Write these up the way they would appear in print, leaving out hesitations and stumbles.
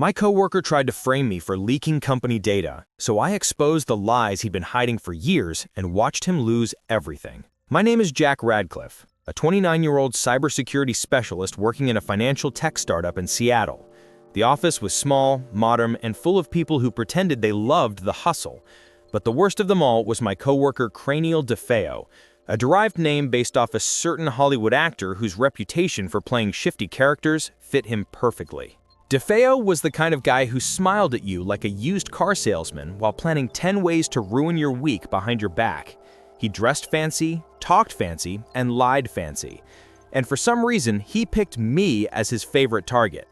My coworker tried to frame me for leaking company data, so I exposed the lies he'd been hiding for years and watched him lose everything. My name is Jack Radcliffe, a 29-year-old cybersecurity specialist working in a financial tech startup in Seattle. The office was small, modern, and full of people who pretended they loved the hustle. But the worst of them all was my coworker Cranial DeFeo, a derived name based off a certain Hollywood actor whose reputation for playing shifty characters fit him perfectly. DeFeo was the kind of guy who smiled at you like a used car salesman while planning 10 ways to ruin your week behind your back. He dressed fancy, talked fancy, and lied fancy. And for some reason, he picked me as his favorite target.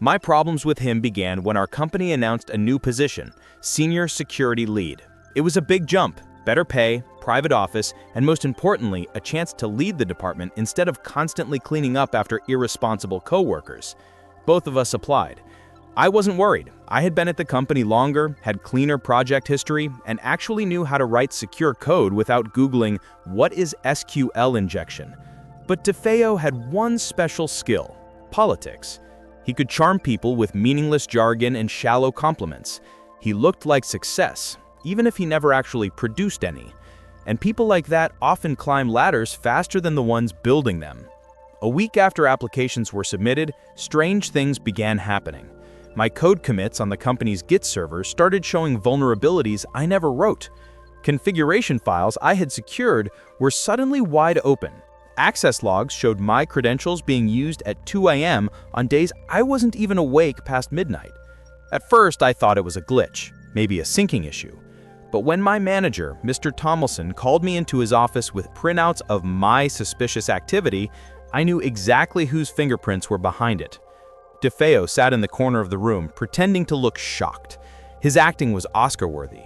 My problems with him began when our company announced a new position, Senior Security Lead. It was a big jump, better pay, private office, and most importantly, a chance to lead the department instead of constantly cleaning up after irresponsible coworkers. Both of us applied. I wasn't worried. I had been at the company longer, had cleaner project history, and actually knew how to write secure code without Googling, "What is SQL injection?" But DeFeo had one special skill: politics. He could charm people with meaningless jargon and shallow compliments. He looked like success, even if he never actually produced any. And people like that often climb ladders faster than the ones building them. A week after applications were submitted, strange things began happening. My code commits on the company's Git server started showing vulnerabilities I never wrote. Configuration files I had secured were suddenly wide open. Access logs showed my credentials being used at 2 a.m. on days I wasn't even awake past midnight. At first, I thought it was a glitch, maybe a syncing issue. But when my manager, Mr. Tomlinson, called me into his office with printouts of my suspicious activity, I knew exactly whose fingerprints were behind it. DeFeo sat in the corner of the room, pretending to look shocked. His acting was Oscar-worthy.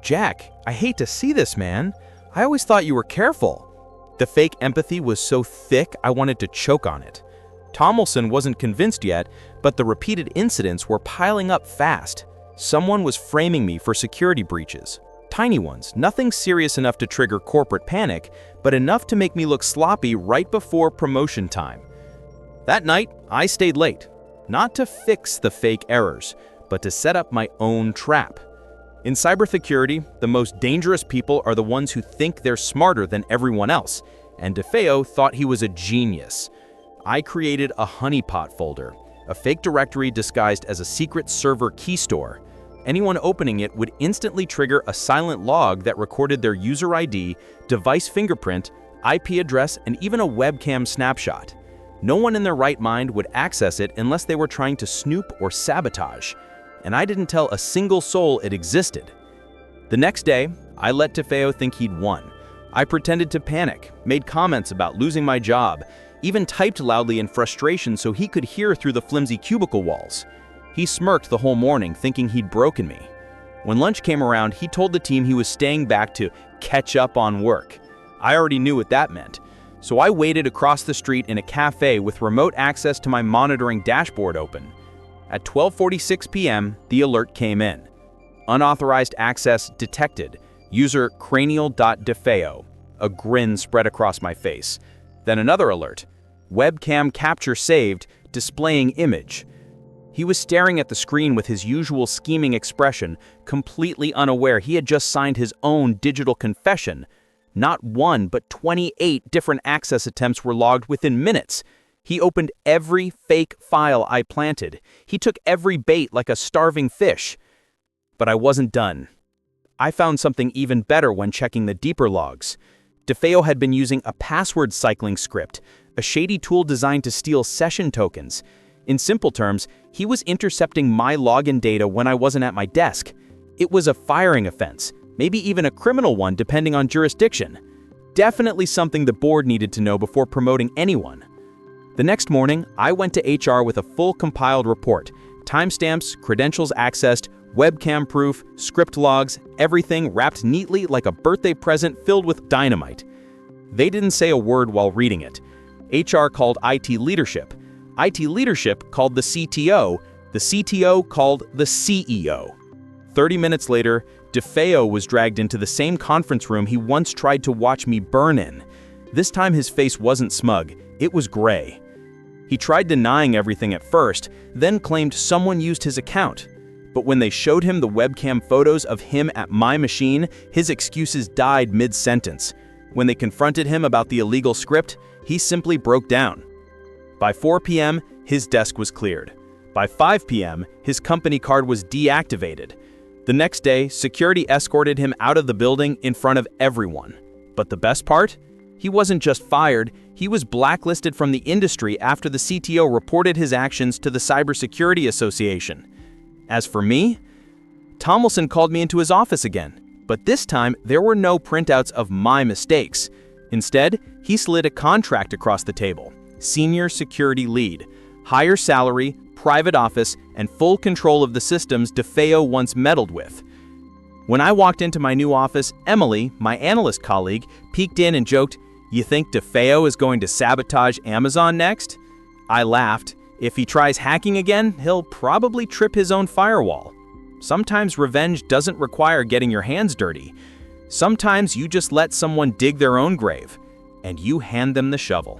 "Jack, I hate to see this, man. I always thought you were careful." The fake empathy was so thick I wanted to choke on it. Tomlinson wasn't convinced yet, but the repeated incidents were piling up fast. Someone was framing me for security breaches. Tiny ones, nothing serious enough to trigger corporate panic, but enough to make me look sloppy right before promotion time. That night, I stayed late, not to fix the fake errors, but to set up my own trap. In cybersecurity, the most dangerous people are the ones who think they're smarter than everyone else, and DeFeo thought he was a genius. I created a honeypot folder, a fake directory disguised as a secret server key store. Anyone opening it would instantly trigger a silent log that recorded their user ID, device fingerprint, IP address, and even a webcam snapshot. No one in their right mind would access it unless they were trying to snoop or sabotage. And I didn't tell a single soul it existed. The next day, I let DeFeo think he'd won. I pretended to panic, made comments about losing my job, even typed loudly in frustration so he could hear through the flimsy cubicle walls. He smirked the whole morning, thinking he'd broken me. When lunch came around, he told the team he was staying back to catch up on work. I already knew what that meant, so I waited across the street in a cafe with remote access to my monitoring dashboard open. At 12:46 p.m., the alert came in. Unauthorized access detected. User cranial.defeo. A grin spread across my face. Then another alert. Webcam capture saved, displaying image. He was staring at the screen with his usual scheming expression, completely unaware he had just signed his own digital confession. Not one, but 28 different access attempts were logged within minutes. He opened every fake file I planted. He took every bait like a starving fish. But I wasn't done. I found something even better when checking the deeper logs. DeFeo had been using a password cycling script, a shady tool designed to steal session tokens. In simple terms, he was intercepting my login data when I wasn't at my desk. It was a firing offense, maybe even a criminal one depending on jurisdiction. Definitely something the board needed to know before promoting anyone. The next morning, I went to HR with a full compiled report, timestamps, credentials accessed, webcam proof, script logs, everything wrapped neatly like a birthday present filled with dynamite. They didn't say a word while reading it. HR called IT leadership. IT leadership called the CTO called the CEO. 30 minutes later, DeFeo was dragged into the same conference room he once tried to watch me burn in. This time his face wasn't smug, it was gray. He tried denying everything at first, then claimed someone used his account. But when they showed him the webcam photos of him at my machine, his excuses died mid-sentence. When they confronted him about the illegal script, he simply broke down. By 4 p.m., his desk was cleared. By 5 p.m., his company card was deactivated. The next day, security escorted him out of the building in front of everyone. But the best part? He wasn't just fired, he was blacklisted from the industry after the CTO reported his actions to the Cybersecurity Association. As for me, Tomlinson called me into his office again, but this time there were no printouts of my mistakes. Instead, he slid a contract across the table: Senior Security Lead, higher salary, private office, and full control of the systems DeFeo once meddled with. When I walked into my new office, Emily, my analyst colleague, peeked in and joked, "You think DeFeo is going to sabotage Amazon next?" I laughed. If he tries hacking again, he'll probably trip his own firewall. Sometimes revenge doesn't require getting your hands dirty. Sometimes you just let someone dig their own grave, and you hand them the shovel.